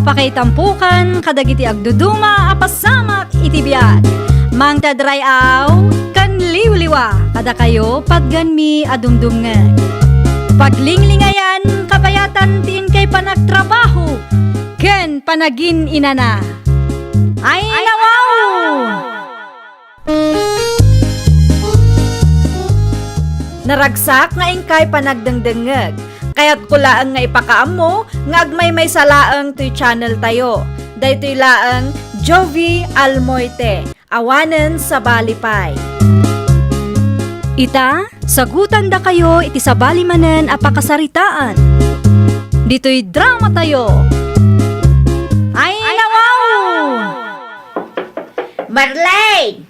Apakaitampukan, kadagiti agduduma, apasamak itibiyat. Mang tadrayaw, kan liwliwa, kada kayo pagganmi adumdumngan. Paglinglingayan, kabayatan tiin kay panagtrabaho, ken panagin inana. Ay nawaw! Naragsak nga ingkay panagdengdengeg. Kaya't kulaang nga ipakaam mo, nga agmay salaang tuy channel tayo. Daytoy laang Jovi Almoite, awanen sa balipay. Ita, sagutan da kayo iti sa balimanen apakasaritaan. Dito'y drama tayo. Ay nawaw! Marlene!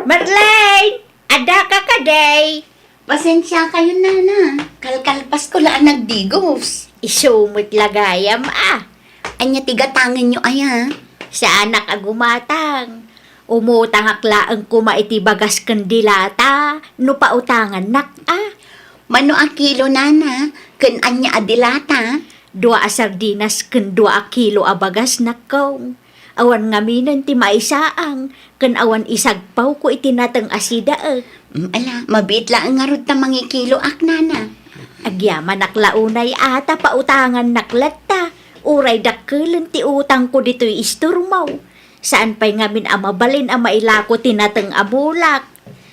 Marlene! Ada ka kaday! Pasensya kayo, nana. Kalkalpas ko laan nagdigos. Isumot lagayam, Anya tigatangin nyo, Sa anak agumatang. Umutang aklaang kumaiti bagas kandilata. No pautangan nak, Mano a kilo, nana? Ken anya adilata? 2 a sardinas ken 2 a kilo a bagas nakaw. Awan ngaminan ti maisaang, ken awan isagpaw ko itinatang asida. Ala, mabitla ang ngarod ta mangi kilo ak, nana. Agyaman naklaunay ata pautangan naklatta. Uray dakkelan ti utang ko dito'y isturmaw. Saan pa'y ngamin amabalin ang mailako tinatang abulak.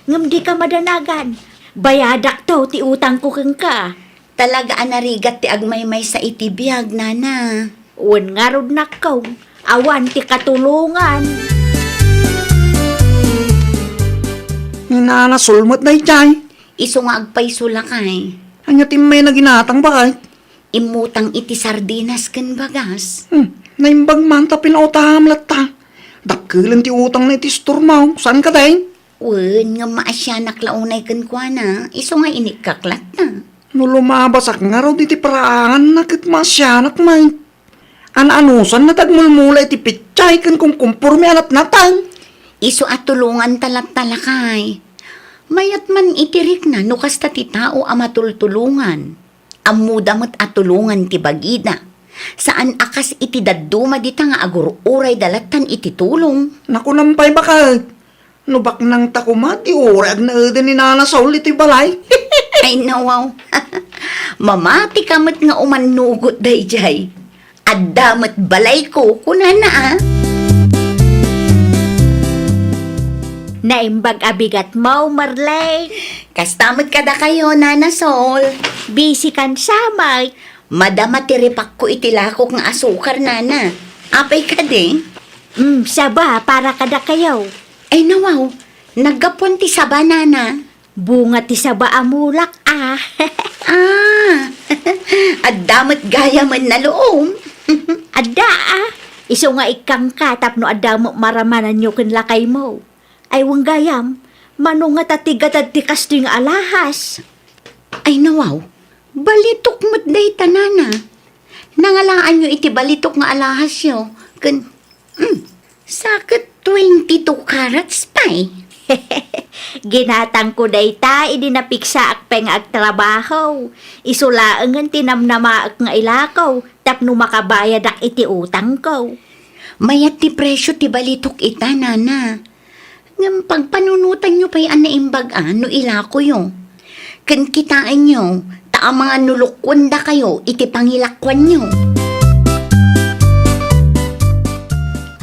Ngam di ka madanagan. Bayadak to ti utang ko keng ka. Talaga anarigat ti agmaymay sa itibiyag, nana. Uwan ngarod nakaw. Awan ti katulungan. Nana sulmot na ichay. Iso nga agpay sulakay. Anya timay na ginatang bakay. Imutang iti sardinas ken bagas. Naimbag man ta pinautaham latta. Dakkelan ti utang na iti stormaw. Saan ka day? Wen nga maasya naklaunay ken kuana. Iso nga inikaklat na. No lumabasak nga raw iti paraan nakit masyanak may. An-anusan na tagmulmula iti pitchay ken kung kumpurmi alat natang. Iso at tulungan talat-talakay. Mayat man itirik na no kasta ti tao amatultulungan. Amudamot at tulungan ti bagida. Saan akas iti dadduma dita nga agururay dalatan iti tulong. Naku nampay bakal. No bak nang takumati urag na eden ni Nana Saul iti balay. Ay nawaw. Mamati kamot nga umanugot dayjay. Addamat balay ko kunana Naimbag abigat mo, Marlene. Kastamot kada kayo, Nana Sol. Busy kan samay. Madama tiripak ko itilakok ng asukar, Nana. Apay ka de? Saba, para kada kayo. Ay nawaw, naggapon ti saba, Nana. Bunga ti saba amulak, Addamat gaya man na loom. Adda, Iso nga ikang katap no adamo maramanan nyo ken lakay mo. Ay wang gayam, mano nga tatigatad ti kasto yung alahas. Ay nawaw, balitok mo't day tanana. Nangalaan nyo iti balitok nga alahas yo. Sakit 22 carats pa'y. Ginatang ko day ta, idinapiksa akpeng agtrabaho. Isulaangan tinamnamaak nga ilakaw, tapno makabayad ak iti utang ko. Mayat ti presyo ti balitok ita, nana. Ngam pagpanunutan nyo pa'y anaimbag no ilako yo. Kan kitaan nyo, ta mga nulukwan da kayo, iti pangilakwan nyo.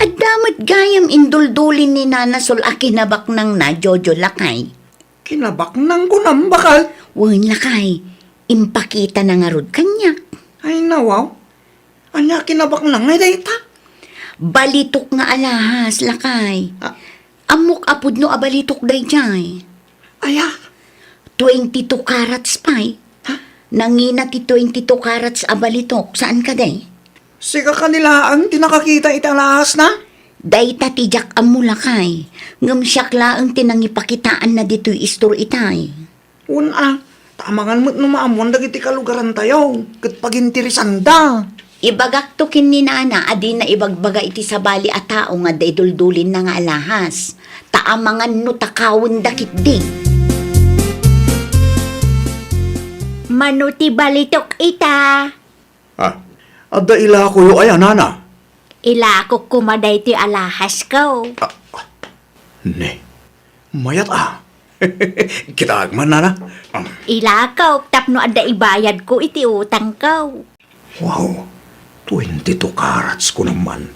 Adamot gayam induldulin ni Nana Sol a kinabak nang na Jojo lakay. Kinabak nang kunam bakal. Wen lakay, impakita na nga rod kanyak. Ay nawaw. Anya kinabak nang ngay dayta. Balitok nga alahas lakay. Amok apod no abalitok dayjay. Aya. 22 carats pa'y. Nangina ti 22 carats abalitok. Saan ka day? Siga kanila ang tinakakita italahas na? Dayta ti jak amulakay. Ngam siyakla ang tinangipakitaan na dito'y istor itay. Una, tamangan mo't numaamon dagiti kalugaran tayo. Kat pagintirisan da. Ibagak to kin ni Nana, adi na ibagbaga iti sabali a tao nga dayduldulin na nga alahas. Taamangan no takawon dakit di. Manuti balitok ita. Adda ila ko yu ay nana. Ila ko kumaday ti alahas ko. Ne, mayat Kitagman nana. Ila ko, tapno ada ibayad ko iti utang ko. Wow, 22 carats ko naman.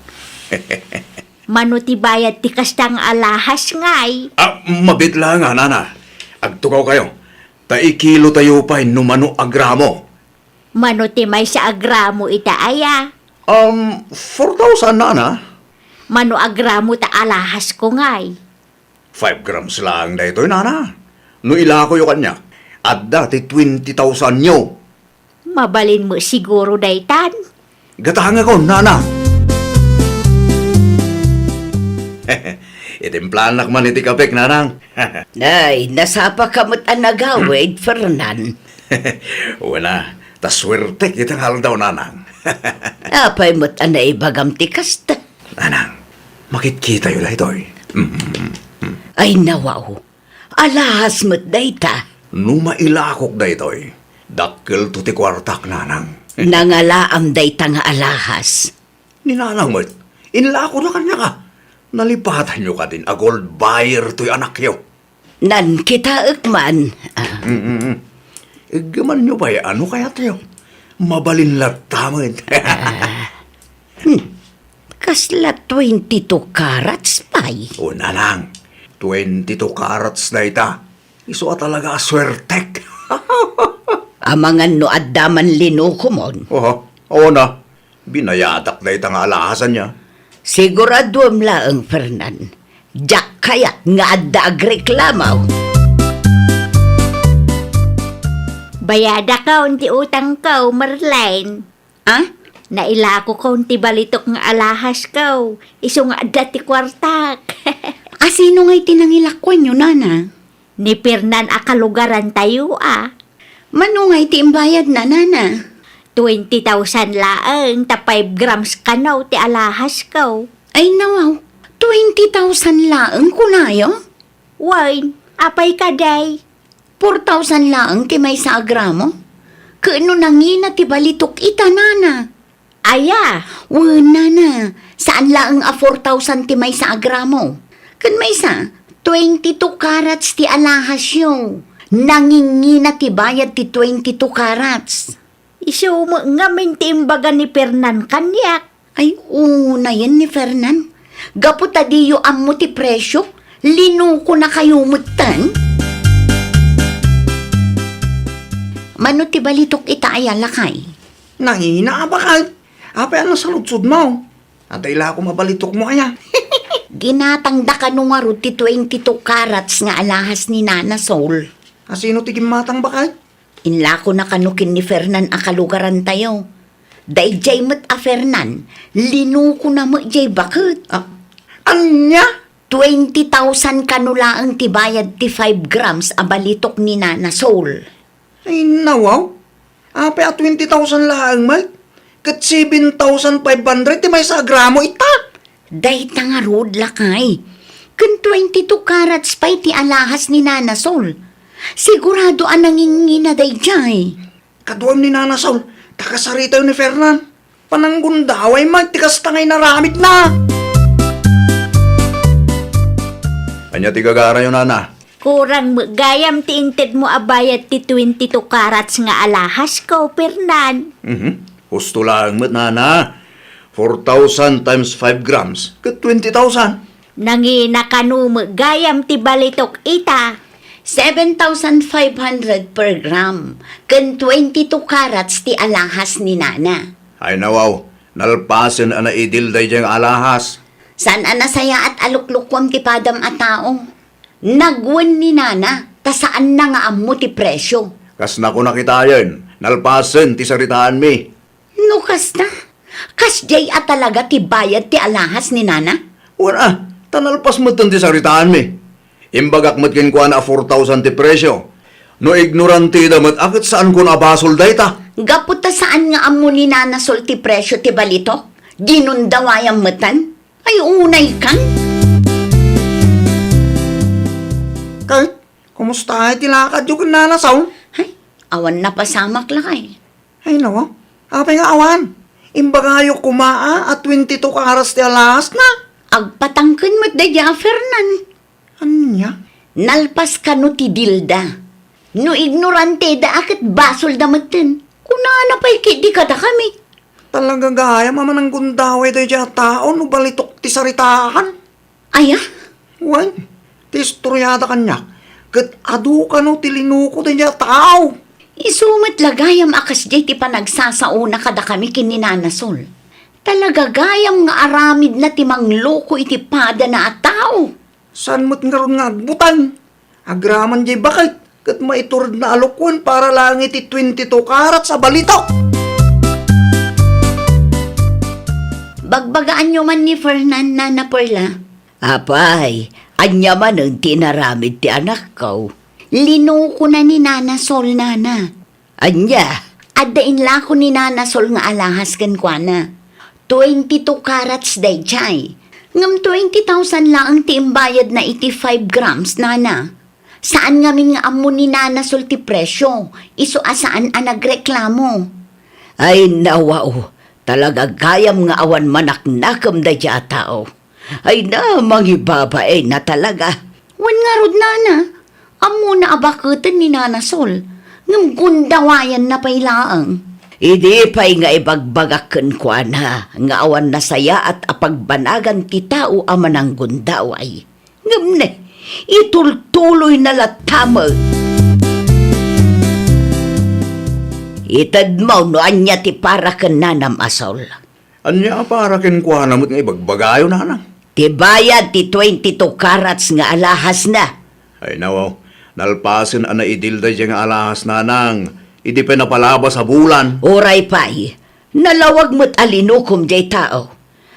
Mano ti bayad ti kastang alahas ngay. Mabitla nga nana. Agtukaw kayo. Taikilo tayo pa numano agramo. Mano ti may sa agramo ita aya. 4,000 nana. Mano agramo ta alahas ko ngay. 5 grams lang na ito, nana. No ila ko yung kanya. At dati 20,000 nyo. Mabalin mo siguro daytan. Gatahang ako, nana. Itimplan man iti kapik, nanang. Nay, nasapa kamot ang nagawid, Fernan. Wala, taswerte kitang haldaw, nanang. Apay mo't ang naibagam ti kasta. Nanang, makikita yun lang ito. Ay nawaw, alahas mo't dayta. Numailakok da ito. Dakkel to ti kwartak, nanang. Nangalaam dayta nga alahas. Ni nanang mo, inlako na kanya ka. Nalipatan nyo ka din, a gold buyer to'y anak yo. Nan kita ekman. Gaman nyo ba, ano kaya tayo? Mabalin latamad. Kasla 22 carats pay. O nanang, 22 carats na ita. Iso talaga aswertek. Amangan no addaman linuko mon. Oo na. Binayadak na itang alahasan niya. Siguraduam laang, Fernan. Diyak kayat nga adda agreklamaw. Bayada ka unti utang ko, Marlene. Ah? Nailako ko unti balitok nga alahas ko. Iso nga dati kwartak. Asino nga'y tinangilakwan yun, nana? Ni Pernan akalugaran tayo Mano nga'y tiimbayad na, nana? 20,000 laang, ta 5 grams kanaw ti alahas ko. Ay nawaw, 20,000 laang kunayo? Wine, apay ka day. 4,000 laang ti may sa agramo? Kaano nangina ti balitok ita, nana? Aya, Wala na, saan laang a 4,000 ti may sa agramo? Kan may sa, 22 carats ti alahas yo. Nangingina ti bayad ti 22 carats. iso mo nga mintimbaga ni Pernan kanyak. Ay, una yan ni Fernan. Gapu tadiyo am mo ti presyo, linuko na kayo mutan. Mano ti balitok ita ay alakay? Nangina ba ka? Apay ano sa lutsod mo? At ila ko mabalitok mo kaya. Ginatangda ka nung aro ti 22 carats nga alahas ni Nana Soul. Asino tigim matang ba ka? Inla ko na kanukin ni Fernan akalugaran tayo. Day jay mat a Fernan, linuko na mo jay bakit? Anya? 20,000 kanula ang tibayad ti 5 grams a balitok ni Nana Soul. Ay nawaw. Apay at 20,000 lang mal. Kat 7,500 ti may sa gramo ita. Day tangarod lakay. Kun 22 carats pa'y ti alahas ni Nana Soul. Sigurado ang nangingina day jay. Kaduam ni Nana Saul, takasarita yun ni Fernan. Pananggundaway mag, tikas tangay na ramit na. Anya tigagara yun, Nana. Kurang mo, gayam ti inted mo abayad ti 22 carats nga alahas ko, Pernan. Husto lang mo't, Nana. 4,000 times 5 grams, kat 20,000. Nangina kanu mo, gayam ti balitok ita. 7,500 per gram. Kun 22 carats ti alahas ni Nana. Ay nawaw, nalpasin ana idil day diyang alahas. San anasaya at aluklukwam ti padam a tao? Nagwan ni Nana, ta saan na nga ammo ti presyo? Kas na ko nakita yun, nalpasin ti saritaan mi. No kasta? Kas jay at talaga ti bayad ti alahas ni Nana? Wala, tanalpas mo ti saritaan mi. Imbagak mo't kinkuha na 4,000 ti presyo. No ignorante damat, akit saan ko nabasol day ta? Gaputa saan nga ammo ni Nana Sol ti presyo ti balito? Ginundawayang matan? Ay unay kan? Kay, kumusta ay tilakad yung Nana Saul? Ay, awan na pasamak lakay. Ay nawa, apay nga awan. Imbagayo kumaa at 22 karas ti alas na. Agpatangken mo't da Fernan. Anya? Nalpas ka no ti Dilda. No ignorante da akit basol da matin. Kunana pa'y di kada kami. Talaga gaya maman ang gundaway dahi dya tao no balitok ti saritahan. Aya? Wan, ti istoryada kanya. Kat adu ka no ti linuko dahi dya tao. Isumat lagayam akas jay ti panagsasauna kada kami kininanasol. Talaga gayam nga aramid na ti mangloko iti pada na atao. San mo't nga ron nga agbutan? Agraman jay bakit? Kat maiturod na alukwan para lang iti 22 karat sa balitok. Bagbagaan nyo man ni Fernan na Perla. Apay, anya man ang tinaramid ti anak ko. Linuko na ni Nana Sol, Nana. Anya, Adain la ko ni Nana Sol nga alahas kan kwa na. 22 karats day chay. Ngam 20,000 lang ang tiimbayad na 85 grams, Nana. Saan ngamin nga amo ni Nana Sol ti presyo? Iso asaan ang nagreklamo? ay nawaw, talaga gayam nga awan manak nakam da dya tao. Ay na, mangibabae na talaga. Wan nga rod, Nana. Amo na abakutan ni Nana Sol. Ngam gundawayan na pailaang. Idi pa'y nga ibagbagakan kwa na, nga awan na saya at apagbanagan ti tao aman ang gundaway. Ngam ne, itultuloy na latama. Itad mo no anya ti para ken nanam asol. Anya para kinkwa na mo't nga ibagbagayo na na. Ti bayad ti 22 karats nga alahas na. Ay nawaw, nalpasin ana idilda dya nga alahas na nang. Idi pa napalabas sa bulan. Oray pa'y, nalawag mo't alinukom jay tao.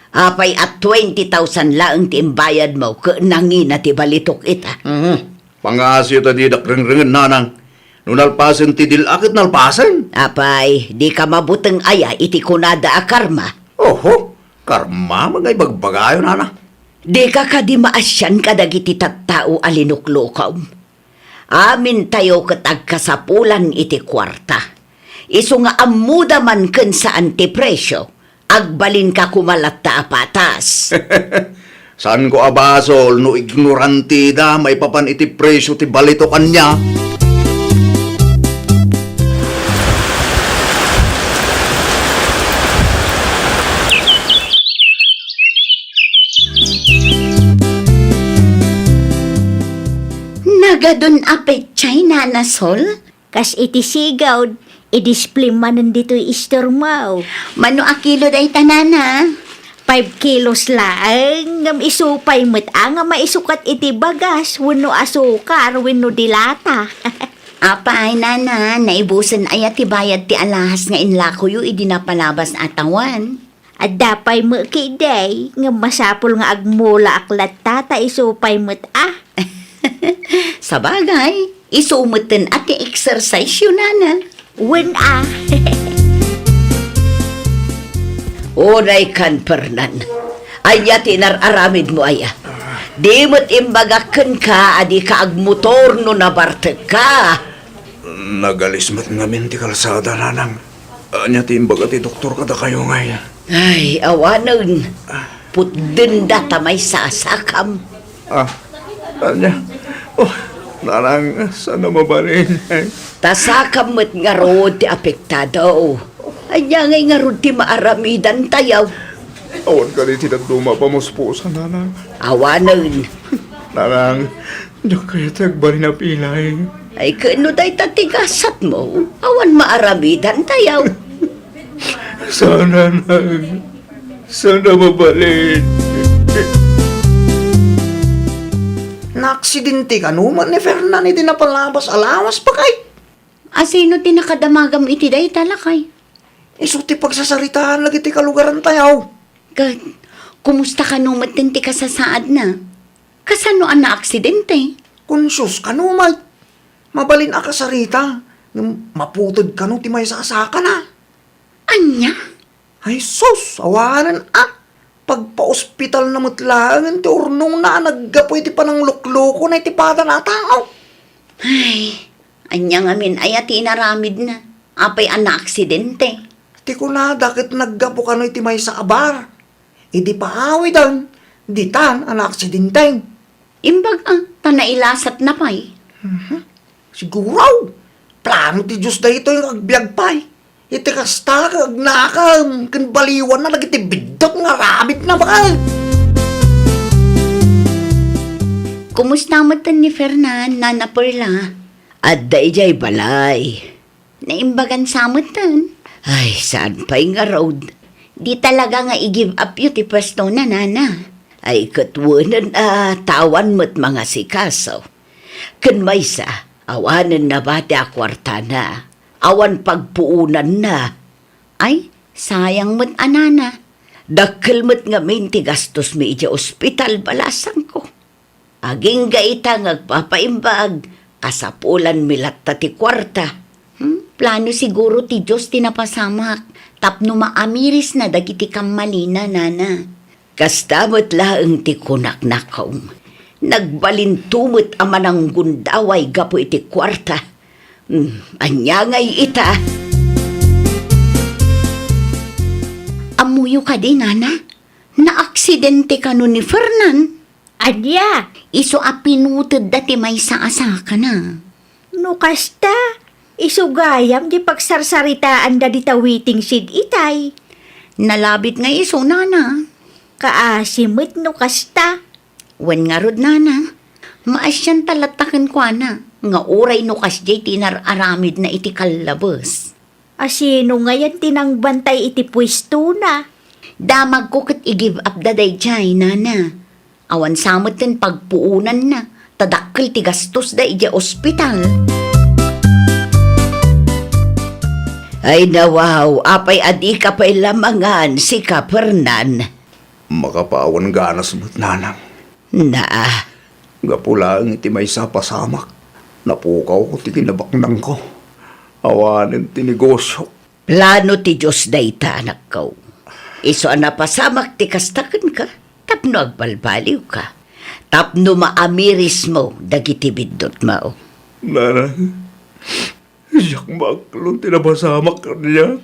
Apay at 20,000 laang ti imbayad mo ke nangina ti balitok ita. Pangasyo ta di dakring-ringen nanang. Nunalpasin ti dilakit nalpasin. Apay, di ka mabuteng aya iti kunada a karma. Oho, karma mga ibagbagayo nanang. Di ka di maasyan kadagiti tattao alinuklukom. Amin tayo katag kasapulan iti kwarta. Iso nga amuda man ken sa antipresyo, agbalin ka kumalat ta apatas. Saan ko abasol no ignoranti da may papan iti presyo ti balito kanya. Nagadun apet chay, Nana Sol? Kas iti sigaw, i-display manan dito istormaw. Mano a kilo day tanana? 5 kilos lang, ngam isupay mo't nga maisukat iti bagas, wano asukar, wano dilata. Apa ay nana, naibusan ay ti bayad ti alahas nga inlako yu idinapalabas atawan. At dapay mo kiday, ngam masapul nga agmula aklat tata isupay mo't Sa bagay, isumutin at exercise yun, Nana. Wen Oray kan pernan. Aya tinararamid mo aya. Di mo't imbagaken ka, adi ka agmotor no nabartek ka. Nagalismat ngamin ti kalsada nanang. Anya ti imbaga ti doktor kada kayo ngayon. Ay, awanon. Putden data may sasakam. Anya? Oh, nanang, sana mabalin. Tasakam mo't nga rood ti apektado. Anya ngay nga rood ti maaramidan tayaw. Awan ka rin tinagduma pa mo sa nanang. Awanon. Nanang, diyo kaya tagbari na pilay. Ay kano day tatigasat mo. Awan maaramidan tayaw. Sana nang, sana mabalin. Na-aksidente ka naman ni Fernan, hindi na palabas alawas pa kay. Asino ti nakadamagam iti day talakay? Isuti pagsasaritaan lagi ti kalugaran tayaw. Gad, kumusta ka numatin ti kasasaad na? Kasano ang na-aksidente? Konsyos ka naman. Mabalin ka sa rita. Maputod ka nung ti may sasaka na. Anya? Ay sus, awanan Pagpa-ospital na mutlangan, ti urnong na naggapoy ti panang lukloko na iti pata na tao. Ay, anya ngamin ay ati inaramid na. Apay ang na-aksidente. Ti ko na, dakit naggapo ka no iti may sa abar. Idi paawi dan, di tan, ang aksidenteng. Imbag tanailasat na pa'y. Siguro, plano ti Diyos da ito yung agbyag pa'y. Iti kasta, agnakam, kanbaliwan na, lagi ti bidok nga ramit na ba? Kumusta mo ni Fernan, Nana Perla? At dayjay balay. Naimbagan sa mo Ay, saan pa'y nga road? Di talaga nga i-give up yun ti pwesto na, Nana. Ay, katwanan tawan mo't mga sikaso. Kan may sa, awanan na ba ti akwarta na? Awan pagpuunan na. Ay, sayang mo't anana. Dakkel mo't nga minti gastos mi ija ospital balasan ko. Aging gaita ngagpapaimbag, kasapulan milat ta ti kwarta. Plano siguro ti Diyos tinapasamak. Tapno maamiris na dagiti kamalina, Nana. Kastamot laeng ti kunak-nakaw. Nagbalintumot ama ng gundaway gapo iti kwarta. Anya ngay ita. Amuyo ka din, Nana. Na-aksidente ka nun ni Fernan. Adya, Iso apinutod dati may sa-asa ka na. no kasta, isugayam di pagsarsaritaan da di tawiting sid itay. Nalabit nga iso, Nana. Kaasimit no kasta. Wen nga rod, Nana. Maasyan talatakan ko, na. Nga oray no kasjay tinar-aramid na iti kalabas. Asino ngayon tinangbantay iti pwesto na. Damag ko kat i-give up da day jay, Nana. Awan samot din pagpuunan na. Tadakkel ti gastos da ija ospital. Ay nawaw, apay adi ka pa'y lamangan si Kapernan. Makapawan ganas mo't nanang. Na, Gapula ang iti may sa pasamak. Napukaw ko ti kinabaknang ko. Awanin ti negosyo. plano ti Diyos dayta anak ko. Iso napasamak ti kastakan ka, tapno agbalbaliw ka. Tapno maamiris mo, dagiti bidot mao. Nanang, siyak maklong tinapasamak ka niya.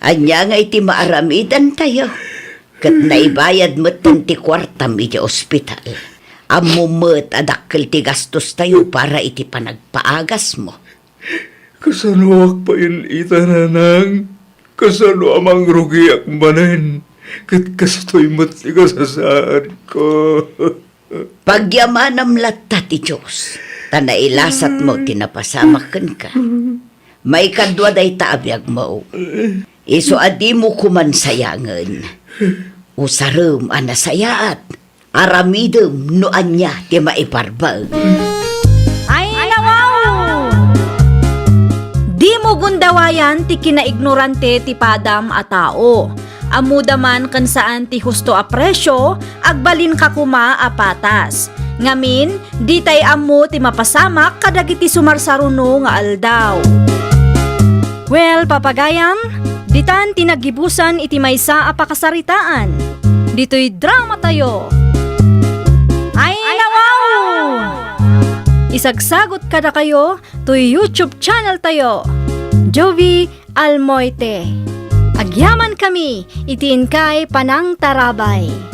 Anya nga iti maaramidan tayo. Kat naibayad mo ti kwartam iti ospital. Amumot adakkel ti gastos tayo para iti panagpaagas mo. Kasano pa yun ita, nanang? Kasano amang rugi ak manen? Kat kastoy mo't ti kasasaan ko. Pagyamanam latta ti Diyos, tanailasat mo tinapasamakan ka. May kadwa day taabiyag mo. Iso adi mo kumansayangan. Usarum anasayaat. Aramidem no anya ti maiparbag. Ay, nawaw! Di mo gundawayan ti kinaignorante ti padam a tao. Amudaman kan saan ti husto a presyo, agbalin ka kuma a patas. Ngamin, di tay amu ti mapasamak kadagiti sumarsaruno nga aldaw. Well, papagayam, ditan tinagibusan iti maysa a pakasaritaan. Dito'y drama tayo. Ay, nawaw! Isagsagot kada kayo to YouTube channel tayo. Jovi Almoite. Agyaman kami, itiin kay Panang Tarabay.